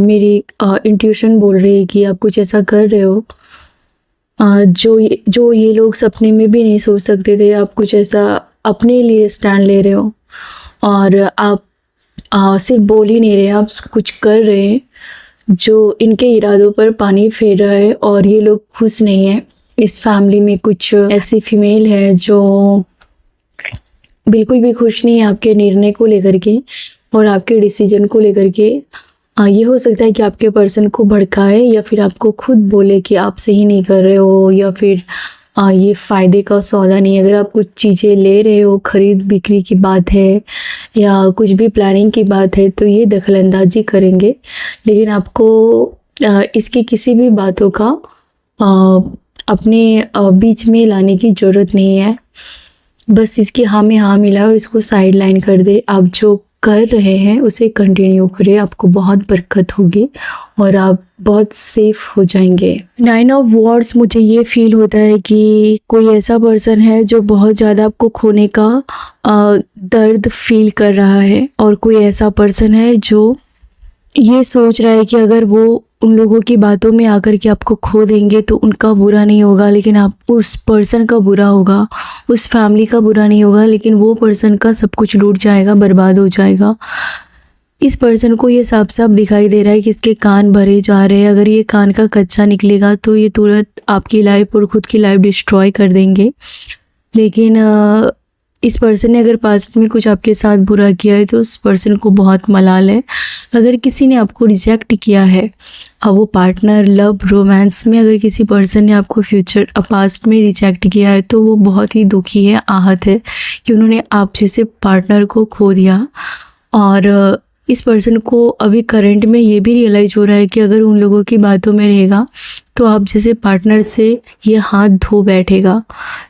मेरी इंट्यूशन बोल रही है कि आप कुछ ऐसा कर रहे हो जो ये लोग सपने में भी नहीं सोच सकते थे। आप कुछ ऐसा अपने लिए स्टैंड ले रहे हो और आप सिर्फ बोल ही नहीं रहे, आप कुछ कर रहे हैं जो इनके इरादों पर पानी फेर रहा है और ये लोग खुश नहीं है। इस फैमिली में कुछ ऐसी फीमेल है जो बिल्कुल भी खुश नहीं है आपके निर्णय को लेकर के और आपके डिसीजन को लेकर के। ये हो सकता है कि आपके पर्सन को भड़काए या फिर आपको खुद बोले कि आप सही नहीं कर रहे हो, या फिर ये फ़ायदे का सौदा नहीं है। अगर आप कुछ चीज़ें ले रहे हो, ख़रीद बिक्री की बात है या कुछ भी प्लानिंग की बात है, तो ये दखलंदाजी करेंगे। लेकिन आपको इसकी किसी भी बातों का अपने बीच में लाने की ज़रूरत नहीं है। बस इसकी हाँ में हाँ मिलाए और इसको साइड लाइन कर दे। आप जो कर रहे हैं उसे कंटिन्यू करें, आपको बहुत बरकत होगी और आप बहुत सेफ हो जाएंगे। 9 ऑफ वॉर्ड्स, मुझे ये फील होता है कि कोई ऐसा पर्सन है जो बहुत ज़्यादा आपको खोने का दर्द फील कर रहा है, और कोई ऐसा पर्सन है जो ये सोच रहा है कि अगर वो उन लोगों की बातों में आकर के आपको खो देंगे तो उनका बुरा नहीं होगा, लेकिन आप उस पर्सन का बुरा होगा, उस फैमिली का बुरा नहीं होगा, लेकिन वो पर्सन का सब कुछ लूट जाएगा, बर्बाद हो जाएगा। इस पर्सन को ये साफ साफ दिखाई दे रहा है कि इसके कान भरे जा रहे हैं। अगर ये कान का कच्चा निकलेगा तो ये तुरंत आपकी लाइफ और ख़ुद की लाइफ डिस्ट्रॉय कर देंगे। लेकिन इस पर्सन ने अगर पास्ट में कुछ आपके साथ बुरा किया है तो उस पर्सन को बहुत मलाल है। अगर किसी ने आपको रिजेक्ट किया है, अब वो पार्टनर, लव, रोमांस में अगर किसी पर्सन ने आपको पास्ट में रिजेक्ट किया है तो वो बहुत ही दुखी है, आहत है कि उन्होंने आप जैसे पार्टनर को खो दिया। और इस पर्सन को अभी करंट में ये भी रियलाइज़ हो रहा है कि अगर उन लोगों की बातों में रहेगा तो आप जैसे पार्टनर से ये हाथ धो बैठेगा।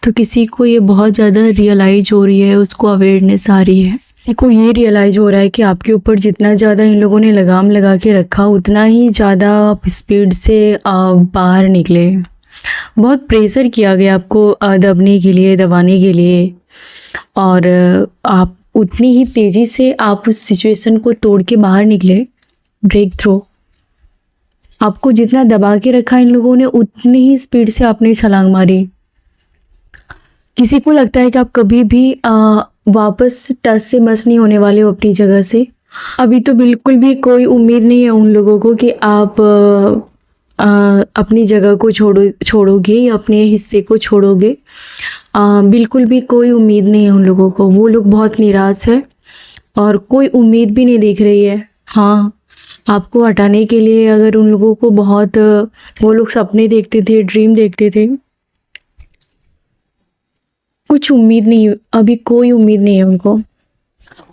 तो किसी को ये बहुत ज़्यादा रियलाइज़ हो रही है, उसको अवेयरनेस आ रही है। देखो, ये रियलाइज़ हो रहा है कि आपके ऊपर जितना ज़्यादा इन लोगों ने लगाम लगा के रखा, उतना ही ज़्यादा आप स्पीड से बाहर निकले। बहुत प्रेशर किया गया आपको दबने के लिए, दबाने के लिए, और आप उतनी ही तेज़ी से आप उस सिचुएशन को तोड़ के बाहर निकले। ब्रेक थ्रू, आपको जितना दबा के रखा इन लोगों ने, उतनी ही स्पीड से आपने छलांग मारी। किसी को लगता है कि आप कभी भी वापस टच से मस नहीं होने वाले हो अपनी जगह से। अभी तो बिल्कुल भी कोई उम्मीद नहीं है उन लोगों को कि आप अपनी जगह को छोड़ोगे या अपने हिस्से को छोड़ोगे। बिल्कुल भी कोई उम्मीद नहीं है उन लोगों को। वो लोग बहुत निराश है और कोई उम्मीद भी नहीं दिख रही है। हाँ, आपको हटाने के लिए अगर उन लोगों को बहुत, वो लोग सपने देखते थे, ड्रीम देखते थे, कुछ उम्मीद नहीं, अभी कोई उम्मीद नहीं है उनको।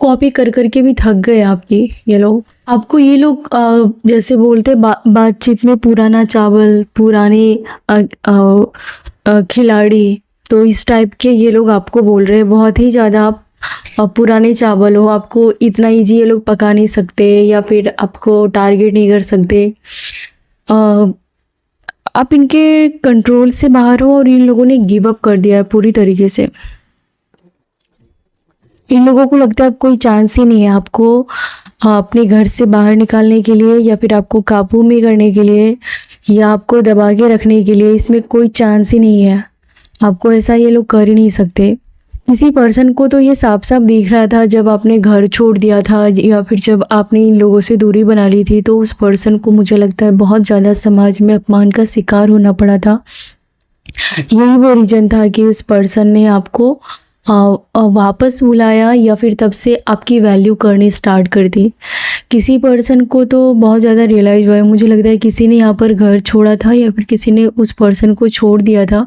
कॉपी कर करके भी थक गए आपकी ये लोग। आपको ये लोग जैसे बोलते बातचीत में पुराना चावल, पुराने खिलाड़ी, तो इस टाइप के ये लोग आपको बोल रहे हैं। बहुत ही ज़्यादा आप पुराने चावल हो, आपको इतना ईजी ये लोग पका नहीं सकते या फिर आपको टारगेट नहीं कर सकते। आप इनके कंट्रोल से बाहर हो और इन लोगों ने गिव अप कर दिया है पूरी तरीके से। इन लोगों को लगता है अब कोई चांस ही नहीं है आपको अपने घर से बाहर निकालने के लिए, या फिर आपको काबू में करने के लिए, या आपको दबा के रखने के लिए। इसमें कोई चांस ही नहीं है। आपको ऐसा ये लोग कर ही नहीं सकते। किसी पर्सन को तो ये साफ साफ दिख रहा था जब आपने घर छोड़ दिया था या फिर जब आपने इन लोगों से दूरी बना ली थी, तो उस पर्सन को मुझे लगता है बहुत ज़्यादा समाज में अपमान का शिकार होना पड़ा था। यही वो रीज़न था कि उस पर्सन ने आपको वापस बुलाया या फिर तब से आपकी वैल्यू करनी स्टार्ट कर दी। किसी पर्सन को तो बहुत ज़्यादा रियलाइज़ हुआ है। मुझे लगता है किसी ने यहाँ पर घर छोड़ा था या फिर किसी ने उस पर्सन को छोड़ दिया था,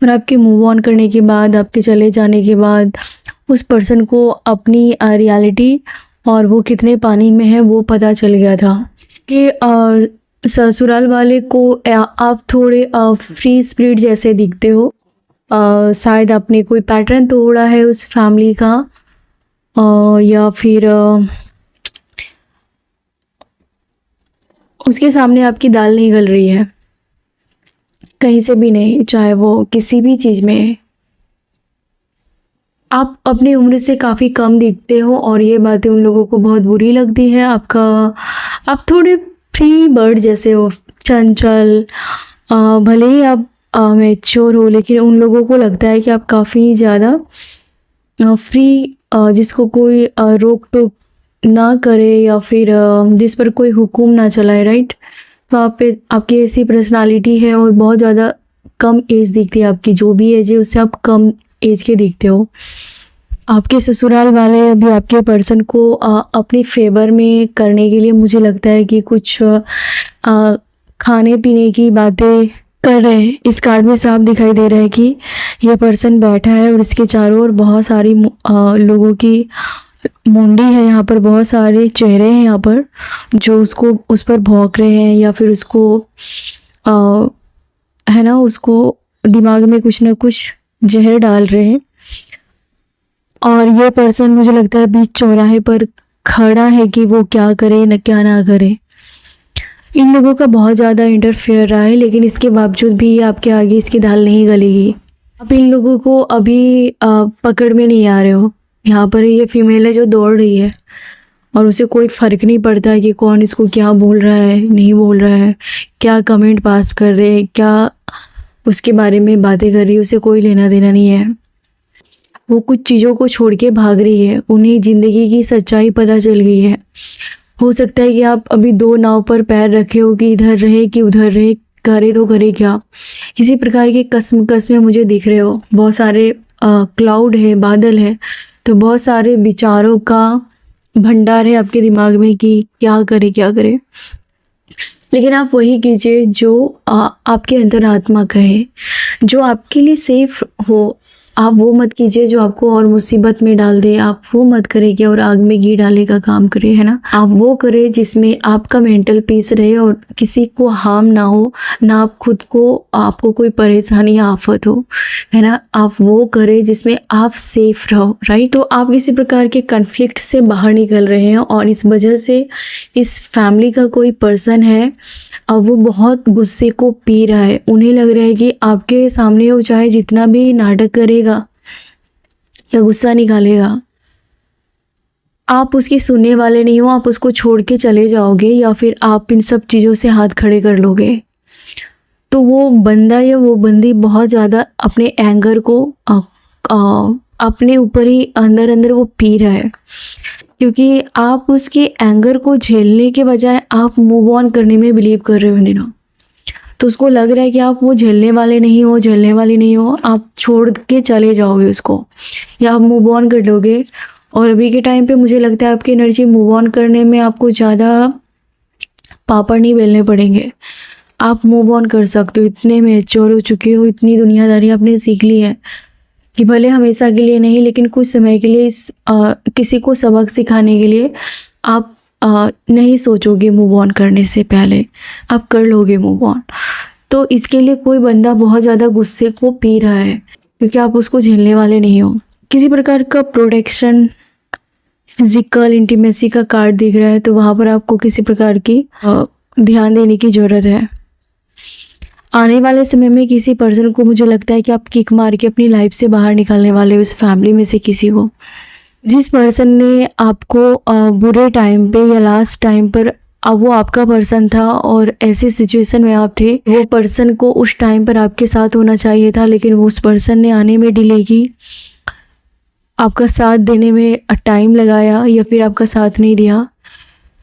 और आपके मूव ऑन करने के बाद, आपके चले जाने के बाद उस पर्सन को अपनी रियलिटी और वो कितने पानी में है वो पता चल गया था। कि ससुराल वाले को आप थोड़े फ्री स्पिरिट जैसे दिखते हो। शायद आपने कोई पैटर्न तोड़ा है उस फैमिली का, या फिर उसके सामने आपकी दाल नहीं गल रही है, कहीं से भी नहीं, चाहे वो किसी भी चीज़ में। आप अपनी उम्र से काफ़ी कम दिखते हो और ये बातें उन लोगों को बहुत बुरी लगती है। आप थोड़े फ्री बर्ड जैसे हो, चंचल। भले ही आप मैच्योर हो, लेकिन उन लोगों को लगता है कि आप काफ़ी ज़्यादा फ्री, जिसको कोई रोक टोक ना करे या फिर जिस पर कोई हुक्म ना चलाए, राइट। तो आपकी ऐसी पर्सनालिटी है और बहुत ज़्यादा कम एज दिखती है आपकी, जो भी एज है उससे आप कम एज के दिखते हो। आपके ससुराल वाले अभी आपके पर्सन को अपनी फेवर में करने के लिए मुझे लगता है कि कुछ खाने पीने की बातें कर रहे हैं। इस कार्ड में साफ दिखाई दे रहा है कि यह पर्सन बैठा है और इसके चारों ओर बहुत सारी लोगों की मुंडी है। यहाँ पर बहुत सारे चेहरे हैं यहाँ पर, जो उस पर भौंक रहे हैं या फिर उसको है ना, उसको दिमाग में कुछ ना कुछ जहर डाल रहे हैं। और ये पर्सन मुझे लगता है बीच चौराहे पर खड़ा है कि वो क्या करे न क्या ना करे। इन लोगों का बहुत ज़्यादा इंटरफेयर रहा है, लेकिन इसके बावजूद भी ये आपके आगे इसकी दाल नहीं गलेगी। आप इन लोगों को अभी पकड़ में नहीं आ रहे हो। यहाँ पर ये फीमेल है जो दौड़ रही है और उसे कोई फ़र्क नहीं पड़ता है कि कौन इसको क्या बोल रहा है, नहीं बोल रहा है, क्या कमेंट पास कर रहे हैं, क्या उसके बारे में बातें कर रही है, उसे कोई लेना देना नहीं है। वो कुछ चीज़ों को छोड़ के भाग रही है। उन्हें ज़िंदगी की सच्चाई पता चल गई है। हो सकता है कि आप अभी दो नाव पर पैर रखे हो कि इधर रहे कि उधर रहे, करे तो करे क्या। किसी प्रकार के कसमें मुझे दिख रहे हो। बहुत सारे क्लाउड है, बादल है, तो बहुत सारे विचारों का भंडार है आपके दिमाग में कि क्या करे क्या करे। लेकिन आप वही कीजिए जो आपके अंतरात्मा कहे, जो आपके लिए सेफ हो। आप वो मत कीजिए जो आपको और मुसीबत में डाल दे। आप वो मत करें और आग में घी डाले का काम करे, है ना। आप वो करें जिसमें आपका मेंटल पीस रहे और किसी को हार्म ना हो, ना आप खुद को, आपको कोई परेशानी या आफत हो, है ना। आप वो करें जिसमें आप सेफ रहो, राइट। तो आप किसी प्रकार के कन्फ्लिक्ट से बाहर निकल रहे हैं और इस वजह से इस फैमिली का कोई पर्सन है, अब वो बहुत गुस्से को पी रहा है। उन्हें लग रहा है कि आपके सामने वो चाहे जितना भी नाटक करेगा या गुस्सा निकालेगा, आप उसकी सुनने वाले नहीं हो। आप उसको छोड़ के चले जाओगे या फिर आप इन सब चीज़ों से हाथ खड़े कर लोगे। तो वो बंदा या वो बंदी बहुत ज़्यादा अपने एंगर को अपने ऊपर ही अंदर अंदर वो पी रहा है, क्योंकि आप उसके एंगर को झेलने के बजाय आप मूव ऑन करने में बिलीव कर रहे हो इन दिनों। तो उसको लग रहा है कि आप वो झेलने वाले नहीं हो, झेलने वाली नहीं हो, आप छोड़ के चले जाओगे उसको या आप मूव ऑन कर लोगे। और अभी के टाइम पे मुझे लगता है आपकी एनर्जी मूव ऑन करने में आपको ज़्यादा पापड़ नहीं बेलने पड़ेंगे। आप मूव ऑन कर सकते हो। इतने मैच्योर हो चुके हो, इतनी दुनियादारी आपने सीख ली है कि भले हमेशा के लिए नहीं, लेकिन कुछ समय के लिए किसी को सबक सिखाने के लिए आप नहीं सोचोगे मूव ऑन करने से पहले, आप कर लोगे मूव ऑन। तो इसके लिए कोई बंदा बहुत ज़्यादा गुस्से को पी रहा है, क्योंकि आप उसको झेलने वाले नहीं हो। किसी प्रकार का प्रोटेक्शन, फिजिकल इंटीमेसी का कार्ड दिख रहा है, तो वहाँ पर आपको किसी प्रकार की ध्यान देने की ज़रूरत है। आने वाले समय में किसी पर्सन को मुझे लगता है कि आप किक मार के अपनी लाइफ से बाहर निकालने वाले हो, इस फैमिली में से किसी को। जिस पर्सन ने आपको बुरे टाइम पे या लास्ट टाइम पर, अब वो आपका पर्सन था और ऐसी सिचुएशन में आप थे, वो पर्सन को उस टाइम पर आपके साथ होना चाहिए था, लेकिन उस पर्सन ने आने में डिले की, आपका साथ देने में टाइम लगाया या फिर आपका साथ नहीं दिया।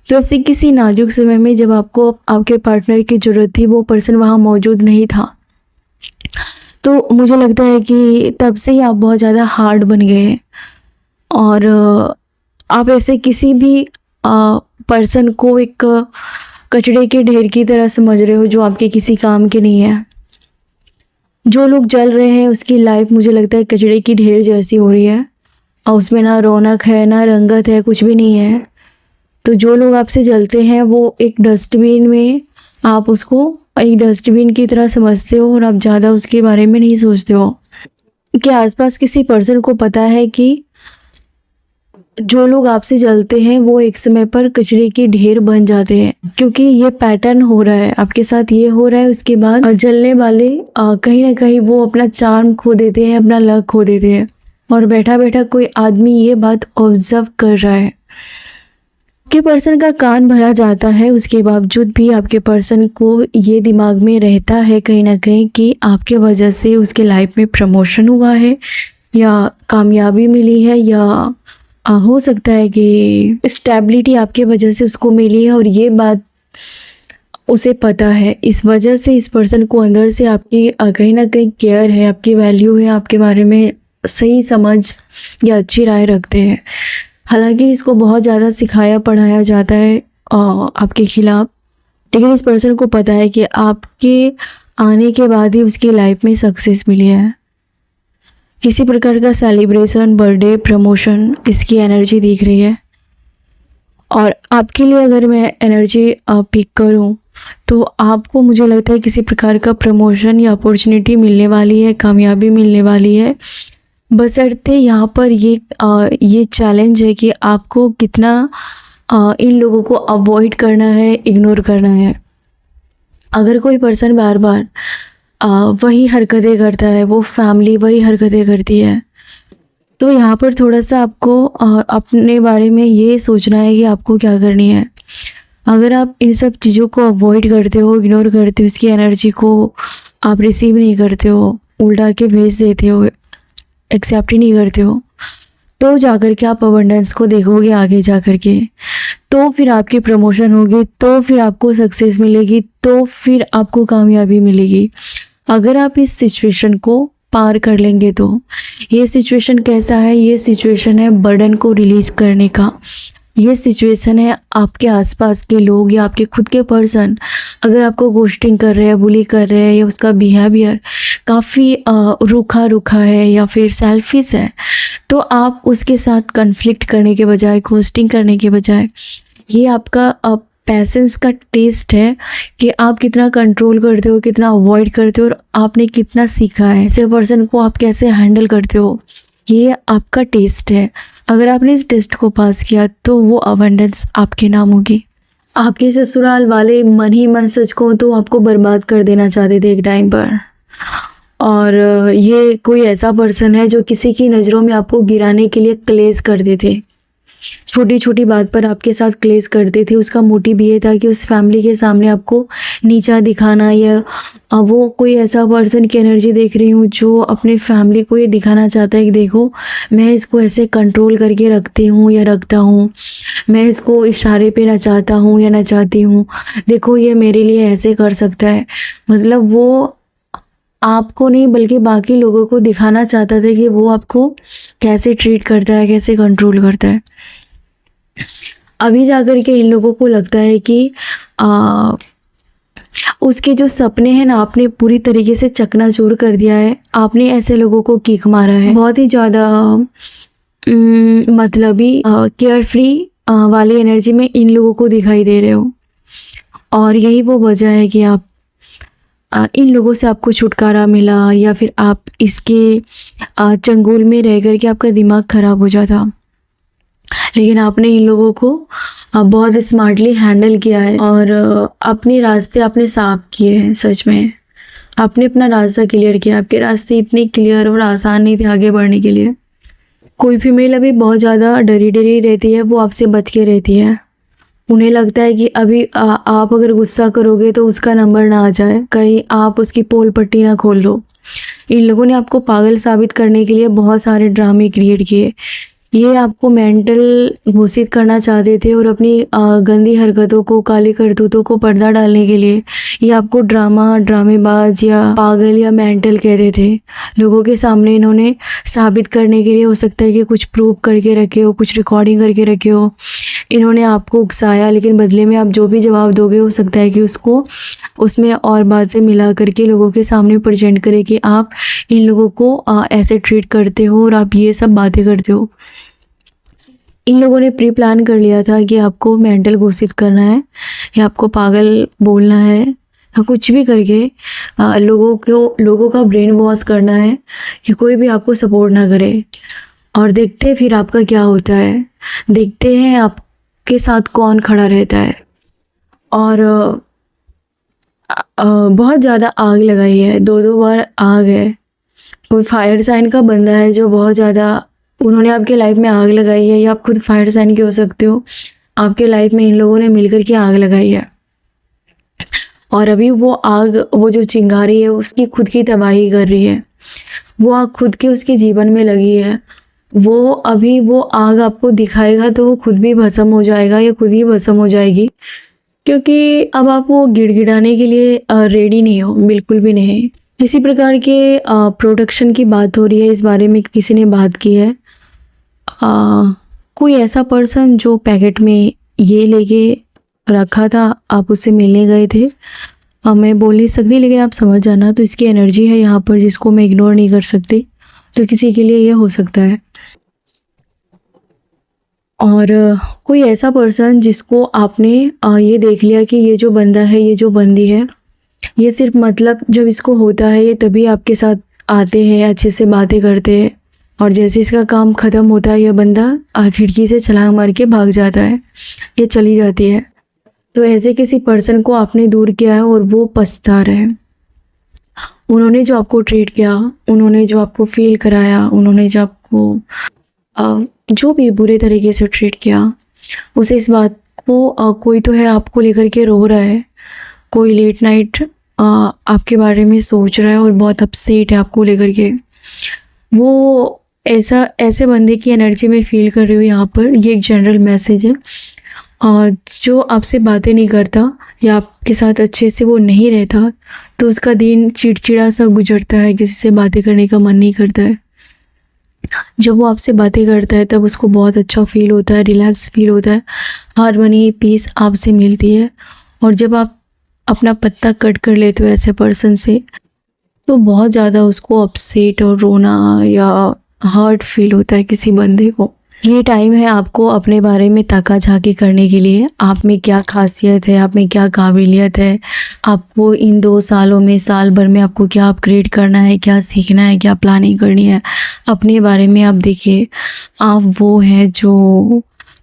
तो ऐसे किसी नाजुक समय में जब आपको आपके पार्टनर की ज़रूरत थी, वो पर्सन वहाँ मौजूद नहीं था। तो मुझे लगता है कि तब से ही आप बहुत ज़्यादा हार्ड बन गए हैं और आप ऐसे किसी भी पर्सन को एक कचड़े के ढेर की तरह समझ रहे हो, जो आपके किसी काम के नहीं है। जो लोग जल रहे हैं उसकी लाइफ मुझे लगता है कचड़े की ढेर जैसी हो रही है और उसमें ना रौनक है, ना रंगत है, कुछ भी नहीं है। तो जो लोग आपसे जलते हैं वो एक डस्टबिन में, आप उसको एक डस्टबिन की तरह समझते हो और आप ज़्यादा उसके बारे में नहीं सोचते हो। कि आसपास किसी पर्सन को पता है कि जो लोग आपसे जलते हैं वो एक समय पर कचरे की ढेर बन जाते हैं, क्योंकि ये पैटर्न हो रहा है आपके साथ, ये हो रहा है। उसके बाद जलने वाले कहीं ना कहीं वो अपना चार्म खो देते हैं, अपना लक खो देते हैं। और बैठा बैठा कोई आदमी ये बात ऑब्जर्व कर रहा है। आपके पर्सन का कान भरा जाता है, उसके बावजूद भी आपके पर्सन को ये दिमाग में रहता है कहीं ना कहीं कि आपके वजह से उसके लाइफ में प्रमोशन हुआ है या कामयाबी मिली है, या हो सकता है कि स्टेबिलिटी आपके वजह से उसको मिली है और ये बात उसे पता है। इस वजह से इस पर्सन को अंदर से आपकी कहीं ना कहीं केयर है, आपकी वैल्यू है, आपके बारे में सही समझ या अच्छी राय रखते हैं। हालांकि इसको बहुत ज़्यादा सिखाया पढ़ाया जाता है आपके खिलाफ, लेकिन इस पर्सन को पता है कि आपके आने के बाद ही उसकी लाइफ में सक्सेस मिली है। किसी प्रकार का सेलिब्रेशन, बर्थडे, प्रमोशन, इसकी एनर्जी दिख रही है। और आपके लिए अगर मैं एनर्जी पिक करूं तो आपको, मुझे लगता है किसी प्रकार का प्रमोशन या अपॉर्चुनिटी मिलने वाली है, कामयाबी मिलने वाली है। बशर्ते यहाँ पर ये चैलेंज है कि आपको कितना इन लोगों को अवॉइड करना है, इग्नोर करना है। अगर कोई पर्सन बार बार वही हरकतें करता है, वो फैमिली वही हरकतें करती है, तो यहाँ पर थोड़ा सा आपको अपने बारे में ये सोचना है कि आपको क्या करनी है। अगर आप इन सब चीज़ों को अवॉइड करते हो, इग्नोर करते हो, इसकी एनर्जी को आप रिसीव नहीं करते हो, उल्टा के भेज देते हो, एक्सेप्ट ही नहीं करते हो, तो जाकर के आप अबंडेंस को देखोगे आगे जा कर के, तो फिर आपकी प्रमोशन होगी, तो फिर आपको सक्सेस मिलेगी, तो फिर आपको कामयाबी मिलेगी। अगर आप इस सिचुएशन को पार कर लेंगे तो। ये सिचुएशन कैसा है? ये सिचुएशन है बर्डन को रिलीज करने का। ये सिचुएशन है आपके आसपास के लोग या आपके खुद के पर्सन अगर आपको गोस्टिंग कर रहे हैं, बुली कर रहे हैं, या उसका बिहेवियर काफ़ी रूखा रूखा है या फिर सेल्फिश है, तो आप उसके साथ कन्फ्लिक्ट करने के बजाय, गोस्टिंग करने के बजाय, ये आपका पैसेंस का टेस्ट है कि आप कितना कंट्रोल करते हो, कितना अवॉइड करते हो और आपने कितना सीखा है, ऐसे पर्सन को आप कैसे हैंडल करते हो, ये आपका टेस्ट है। अगर आपने इस टेस्ट को पास किया तो वो अबंडेंस आपके नाम होगी। आपके ससुराल वाले मन ही मन सच को तो आपको बर्बाद कर देना चाहते थे एक टाइम पर, और ये कोई ऐसा पर्सन है जो किसी की नज़रों में आपको गिराने के लिए क्लेश करते थे, छोटी छोटी बात पर आपके साथ क्लेश करते थे। उसका मोटिव ये था कि उस फैमिली के सामने आपको नीचा दिखाना, या वो कोई ऐसा पर्सन की एनर्जी देख रही हूँ जो अपने फैमिली को ये दिखाना चाहता है कि देखो मैं इसको ऐसे कंट्रोल करके रखती हूँ या रखता हूँ, मैं इसको इशारे पे नचाता हूँ या नचाती हूँ, देखो ये मेरे लिए ऐसे कर सकता है। मतलब वो आपको नहीं बल्कि बाकी लोगों को दिखाना चाहता था कि वो आपको कैसे ट्रीट करता है, कैसे कंट्रोल करता है। अभी जाकर के इन लोगों को लगता है कि उसके जो सपने हैं ना, आपने पूरी तरीके से चकनाचूर कर दिया है। आपने ऐसे लोगों को किक मारा है, बहुत ही ज़्यादा मतलबी, केयर फ्री वाली एनर्जी में इन लोगों को दिखाई दे रहे हो, और यही वो वजह है कि आप इन लोगों से आपको छुटकारा मिला, या फिर आप इसके चंगुल में रह कर के आपका दिमाग ख़राब हो जाता। लेकिन आपने इन लोगों को बहुत स्मार्टली हैंडल किया है और अपने रास्ते आपने साफ किए हैं। सच में आपने अपना रास्ता क्लियर किया। आपके रास्ते इतने क्लियर और आसान नहीं थे आगे बढ़ने के लिए। कोई फीमेल अभी बहुत ज़्यादा डरी डरी रहती है, वो आपसे बच के रहती है। उन्हें लगता है कि अभी आप अगर गुस्सा करोगे तो उसका नंबर ना आ जाए, कहीं आप उसकी पोल पट्टी ना खोल दो। इन लोगों ने आपको पागल साबित करने के लिए बहुत सारे ड्रामे क्रिएट किए। ये आपको मेंटल घोषित करना चाहते थे और अपनी गंदी हरकतों को, काली करतूतों को पर्दा डालने के लिए ये आपको ड्रामेबाज या पागल या मेंटल कहते थे। लोगों के सामने इन्होंने साबित करने के लिए, हो सकता है कि कुछ प्रूव करके रखे हो, कुछ रिकॉर्डिंग करके रखे हो। इन्होंने आपको उकसाया, लेकिन बदले में आप जो भी जवाब दोगे हो सकता है कि उसको उसमें और बातें मिला करके लोगों के सामने प्रेजेंट करें कि आप इन लोगों को ऐसे ट्रीट करते हो और आप ये सब बातें करते हो। इन लोगों ने प्री प्लान कर लिया था कि आपको मेंटल घोषित करना है या आपको पागल बोलना है या कुछ भी करके लोगों का ब्रेन वॉश करना है कि कोई भी आपको सपोर्ट ना करे। और देखते फिर आपका क्या होता है, देखते हैं आपके साथ कौन खड़ा रहता है। और बहुत ज़्यादा आग लगाई है, 2 बार आग है कोई फायर साइन का बंदा है जो बहुत ज़्यादा, उन्होंने आपके लाइफ में आग लगाई है, या आप खुद फायर साइन के हो सकते हो। आपके लाइफ में इन लोगों ने मिलकर के आग लगाई है, और अभी वो आग, वो जो चिंगारी है उसकी खुद की तबाही कर रही है। वो आग खुद के उसके जीवन में लगी है। वो अभी वो आग आपको दिखाएगा तो वो खुद भी भस्म हो जाएगा या खुद ही भस्म हो जाएगी, क्योंकि अब आप वो गिड़गिड़ाने के लिए रेडी नहीं हो, बिल्कुल भी नहीं। इसी प्रकार के प्रोडक्शन की बात हो रही है, इस बारे में किसी ने बात की है। कोई ऐसा पर्सन जो पैकेट में ये लेके रखा था, आप उससे मिलने गए थे। मैं बोल नहीं सकती, लेकिन आप समझ जाना। तो इसकी एनर्जी है यहाँ पर जिसको मैं इग्नोर नहीं कर सकती, तो किसी के लिए ये हो सकता है। और कोई ऐसा पर्सन जिसको आपने ये देख लिया कि ये जो बंदा है, ये जो बंदी है, ये सिर्फ मतलब जब इसको होता है ये तभी आपके साथ आते हैं, अच्छे से बातें करते हैं, और जैसे इसका काम ख़त्म होता है, यह बंदा खिड़की से छलांग मार के भाग जाता है, ये चली जाती है। तो ऐसे किसी पर्सन को आपने दूर किया है और वो पछता रहा है। उन्होंने जो आपको ट्रीट किया, उन्होंने जो आपको फील कराया, उन्होंने जो आपको जो भी बुरे तरीके से ट्रीट किया, उसे इस बात को कोई तो है आपको लेकर के रो रहा है, कोई लेट नाइट आपके बारे में सोच रहा है और बहुत अपसेट है आपको लेकर के। वो ऐसे बंदे की एनर्जी में फील कर रही हूँ यहाँ पर। ये एक जनरल मैसेज है। जो आपसे बातें नहीं करता या आपके साथ अच्छे से वो नहीं रहता, तो उसका दिन चिड़चिड़ा सा गुजरता है, किसी से बातें करने का मन नहीं करता है। जब वो आपसे बातें करता है तब उसको बहुत अच्छा फील होता है, रिलैक्स फील होता है, हार्मनी, पीस आपसे मिलती है। और जब आप अपना पत्ता कट कर लेते हो ऐसे पर्सन से, तो बहुत ज़्यादा उसको अपसेट और रोना या हर्ट फील होता है किसी बंदे को। ये टाइम है आपको अपने बारे में ताका झाकी करने के लिए। आप में क्या खासियत है, आप में क्या काबिलियत है, आपको इन 2 सालों में, साल भर में आपको क्या अपग्रेड करना है, क्या सीखना है, क्या प्लानिंग करनी है, अपने बारे में आप देखिए। आप वो हैं जो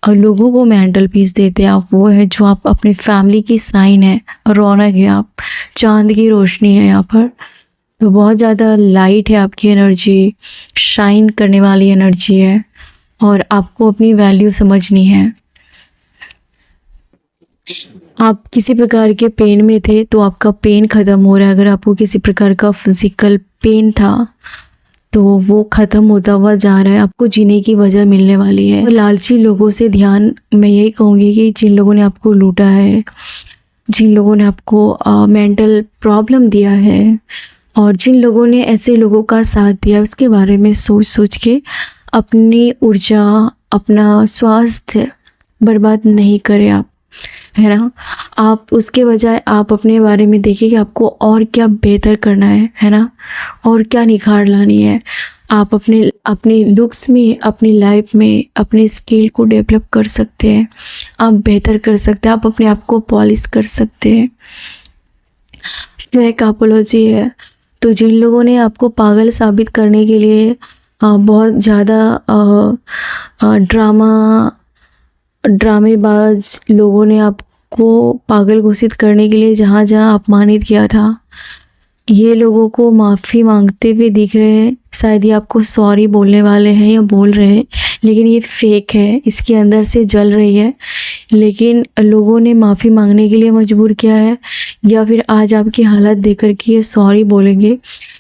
लोगों को मेंटल पीस देते हैं। आप वो है जो आप अपने फैमिली की साइन है, रौनक है, आप चांद की रोशनी है यहाँ पर। तो बहुत ज़्यादा लाइट है आपकी एनर्जी, शाइन करने वाली एनर्जी है, और आपको अपनी वैल्यू समझनी है। आप किसी प्रकार के पेन में थे तो आपका पेन ख़त्म हो रहा है। अगर आपको किसी प्रकार का फिज़िकल पेन था तो वो ख़त्म होता हुआ जा रहा है, आपको जीने की वजह मिलने वाली है। लालची लोगों से ध्यान, मैं यही कहूँगी कि जिन लोगों ने आपको लूटा है, जिन लोगों ने आपको मेंटल प्रॉब्लम दिया है, और जिन लोगों ने ऐसे लोगों का साथ दिया, उसके बारे में सोच सोच के अपनी ऊर्जा, अपना स्वास्थ्य बर्बाद नहीं करें आप, है ना। आप उसके बजाय आप अपने बारे में देखिए कि आपको और क्या बेहतर करना है ना, और क्या निखार लानी है। आप अपने लुक्स में, अपनी लाइफ में अपने स्किल को डेवलप कर सकते हैं, आप बेहतर कर सकते हैं, आप अपने आप को पॉलिश कर सकते हैं। तो एक अपोलॉजी है। तो जिन लोगों ने आपको पागल साबित करने के लिए बहुत ज़्यादा ड्रामेबाज लोगों ने आपको पागल घोषित करने के लिए जहाँ जहाँ अपमानित किया था, ये लोगों को माफ़ी मांगते हुए दिख रहे हैं। शायद ये आपको सॉरी बोलने वाले हैं या बोल रहे हैं, लेकिन ये फेक है, इसके अंदर से जल रही है। लेकिन लोगों ने माफ़ी मांगने के लिए मजबूर किया है, या फिर आज आपकी हालत देख कर के ये सॉरी बोलेंगे।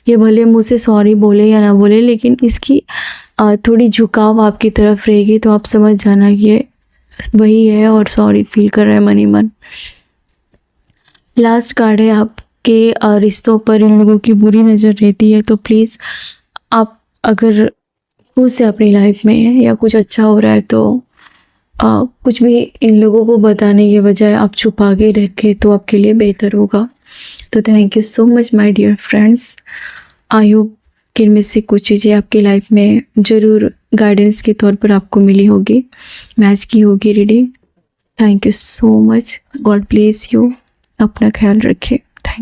ये भले मुँह से सॉरी बोले या ना बोले, लेकिन इसकी थोड़ी झुकाव आपकी तरफ रहेगी, तो आप समझ जाना कि ये वही है और सॉरी फील कर रहा है मन ही मन। लास्ट कार्ड है, आपके रिश्तों पर इन लोगों की बुरी नज़र रहती है, तो प्लीज़ आप अगर खुद से अपनी लाइफ में या कुछ अच्छा हो रहा है तो कुछ भी इन लोगों को बताने के बजाय आप छुपा के रखें तो आपके लिए बेहतर होगा। तो thank you so much my dear friends. I hope कि इनमें से कुछ चीज़ें आपकी लाइफ में ज़रूर गाइडेंस के तौर पर आपको मिली होगी, मैच की होगी reading. Thank you so much. God bless you. अपना ख्याल रखें।